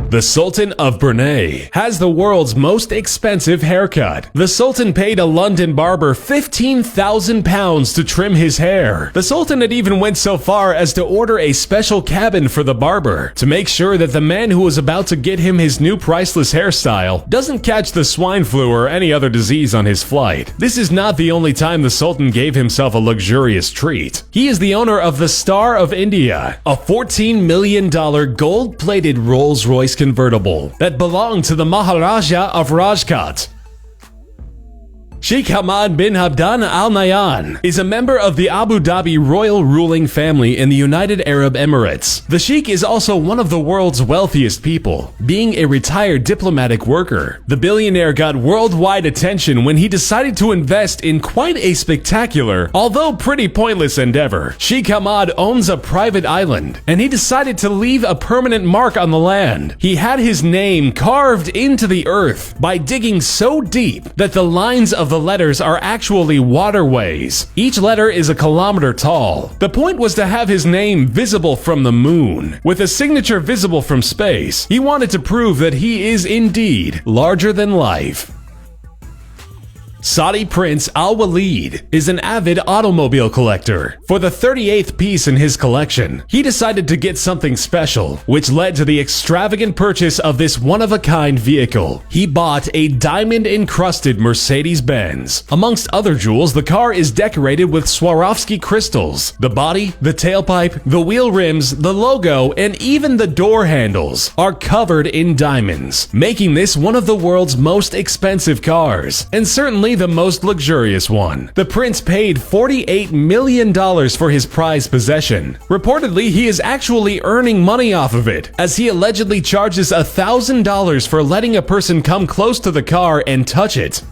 The Sultan of Brunei has the world's most expensive haircut. The Sultan paid a London barber £15,000 to trim his hair. The Sultan had even went so far as to order a special cabin for the barber to make sure that the man who was about to get him his new priceless hairstyle doesn't catch the swine flu or any other disease on his flight. This is not the only time the Sultan gave himself a luxurious treat. He is the owner of the Star of India, a $14 million gold-plated Rolls-Royce convertible that belonged to the Maharaja of Rajkot. Sheikh Hamad bin Abdullah Al Nahyan is a member of the Abu Dhabi royal ruling family in the United Arab Emirates. The Sheikh is also one of the world's wealthiest people, being a retired diplomatic worker. The billionaire got worldwide attention when he decided to invest in quite a spectacular, although pretty pointless endeavor. Sheikh Hamad owns a private island, and he decided to leave a permanent mark on the land. He had his name carved into the earth by digging so deep that the lines of the letters are actually waterways. Each letter is a kilometer tall. The point was to have his name visible from the moon, with a signature visible from space. He wanted to prove that he is indeed larger than life. Saudi Prince Al Walid is an avid automobile collector. For the 38th piece in his collection, he decided to get something special, which led to the extravagant purchase of this one-of-a-kind vehicle. He bought a diamond-encrusted Mercedes-Benz. Amongst other jewels, the car is decorated with Swarovski crystals. The body, the tailpipe, the wheel rims, the logo, and even the door handles are covered in diamonds, making this one of the world's most expensive cars, and certainly the most luxurious one. The prince paid $48 million for his prized possession. Reportedly, he is actually earning money off of it, as he allegedly charges $1,000 for letting a person come close to the car and touch it.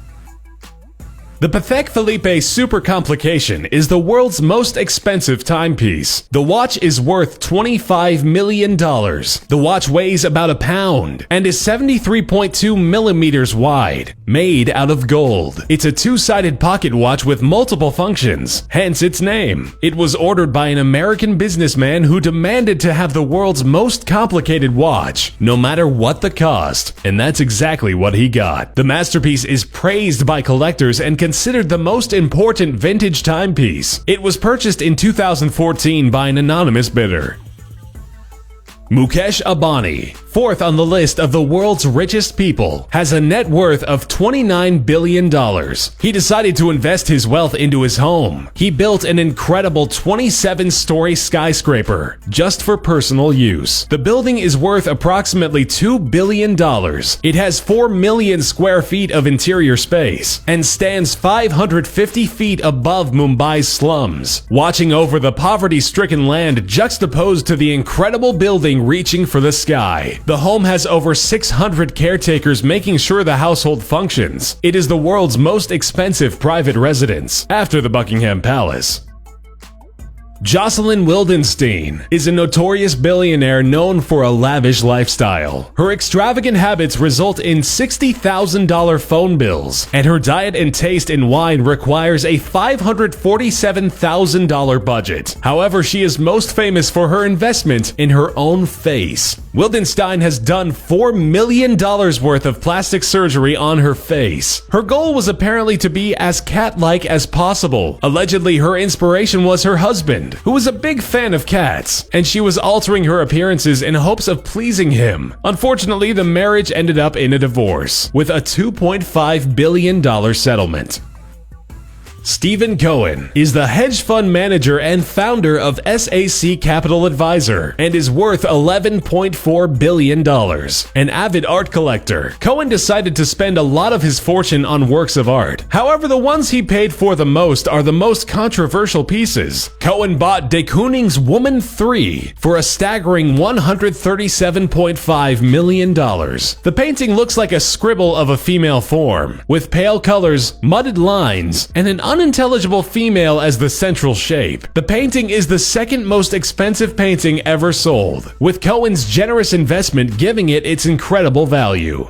The Patek Philippe Super Complication is the world's most expensive timepiece. The watch is worth $25 million. The watch weighs about a pound and is 73.2 millimeters wide, made out of gold. It's a two-sided pocket watch with multiple functions, hence its name. It was ordered by an American businessman who demanded to have the world's most complicated watch, no matter what the cost, and that's exactly what he got. The masterpiece is praised by collectors and considered the most important vintage timepiece. It was purchased in 2014 by an anonymous bidder. Mukesh Ambani, fourth on the list of the world's richest people, has a net worth of $29 billion. He decided to invest his wealth into his home. He built an incredible 27-story skyscraper just for personal use. The building is worth approximately $2 billion. It has 4 million square feet of interior space and stands 550 feet above Mumbai's slums, watching over the poverty-stricken land juxtaposed to the incredible building reaching for the sky. The home has over 600 caretakers making sure the household functions. It is the world's most expensive private residence, after the Buckingham Palace. Jocelyn Wildenstein is a notorious billionaire known for a lavish lifestyle. Her extravagant habits result in $60,000 phone bills, and her diet and taste in wine requires a $547,000 budget. However, she is most famous for her investment in her own face. Wildenstein has done $4 million worth of plastic surgery on her face. Her goal was apparently to be as cat-like as possible. Allegedly, her inspiration was her husband, who was a big fan of cats, and she was altering her appearances in hopes of pleasing him. Unfortunately, the marriage ended up in a divorce, with a $2.5 billion settlement. Stephen Cohen is the hedge fund manager and founder of SAC Capital Advisor and is worth $11.4 billion. An avid art collector, Cohen decided to spend a lot of his fortune on works of art. However, the ones he paid for the most are the most controversial pieces. Cohen bought de Kooning's Woman 3 for a staggering $137.5 million. The painting looks like a scribble of a female form, with pale colors, mudded lines, and an unintelligible female as the central shape. The painting is the second most expensive painting ever sold, with Cohen's generous investment giving it its incredible value.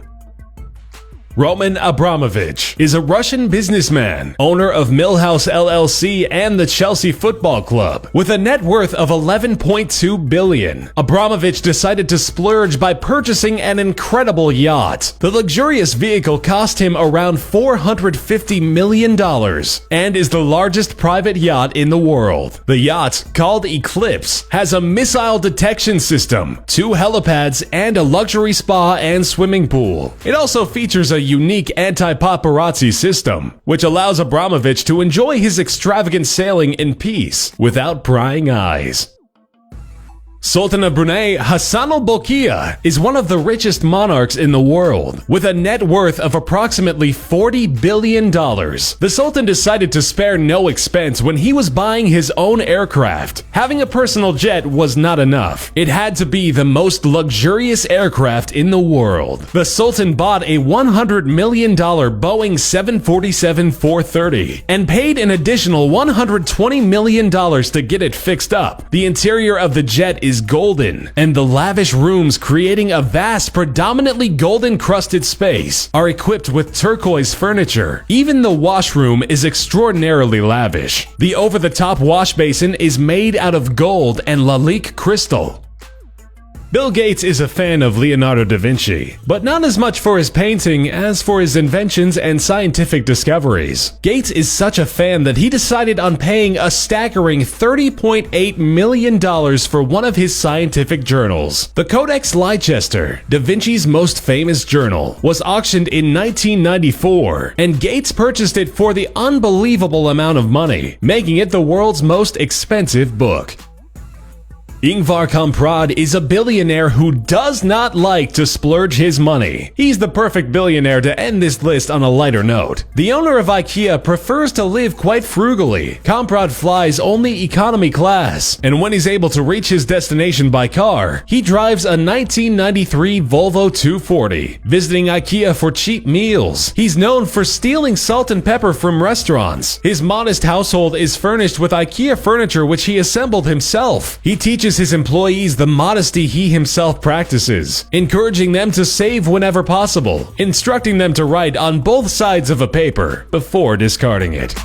Roman Abramovich is a Russian businessman, owner of Millhouse LLC and the Chelsea Football Club. With a net worth of $11.2 billion, Abramovich decided to splurge by purchasing an incredible yacht. The luxurious vehicle cost him around $450 million and is the largest private yacht in the world. The yacht, called Eclipse, has a missile detection system, 2 helipads, and a luxury spa and swimming pool. It also features a unique anti-paparazzi system, which allows Abramovich to enjoy his extravagant sailing in peace without prying eyes. Sultan of Brunei Hassan al-Bolkiah is one of the richest monarchs in the world, with a net worth of approximately $40 billion. The Sultan decided to spare no expense when he was buying his own aircraft. Having a personal jet was not enough. It had to be the most luxurious aircraft in the world. The Sultan bought a $100 million Boeing 747-430 and paid an additional $120 million to get it fixed up. The interior of the jet is golden, and the lavish rooms, creating a vast, predominantly gold-encrusted space, are equipped with turquoise furniture. Even the washroom is extraordinarily lavish. The over-the-top wash basin is made out of gold and Lalique crystal. Bill Gates is a fan of Leonardo da Vinci, but not as much for his painting as for his inventions and scientific discoveries. Gates is such a fan that he decided on paying a staggering $30.8 million for one of his scientific journals. The Codex Leicester, da Vinci's most famous journal, was auctioned in 1994, and Gates purchased it for the unbelievable amount of money, making it the world's most expensive book. Ingvar Kamprad is a billionaire who does not like to splurge his money. He's the perfect billionaire to end this list on a lighter note. The owner of IKEA prefers to live quite frugally. Kamprad flies only economy class, and when he's able to reach his destination by car, he drives a 1993 Volvo 240, visiting IKEA for cheap meals. He's known for stealing salt and pepper from restaurants. His modest household is furnished with IKEA furniture which he assembled himself. He teaches his employees the modesty he himself practices, encouraging them to save whenever possible, instructing them to write on both sides of a paper before discarding it.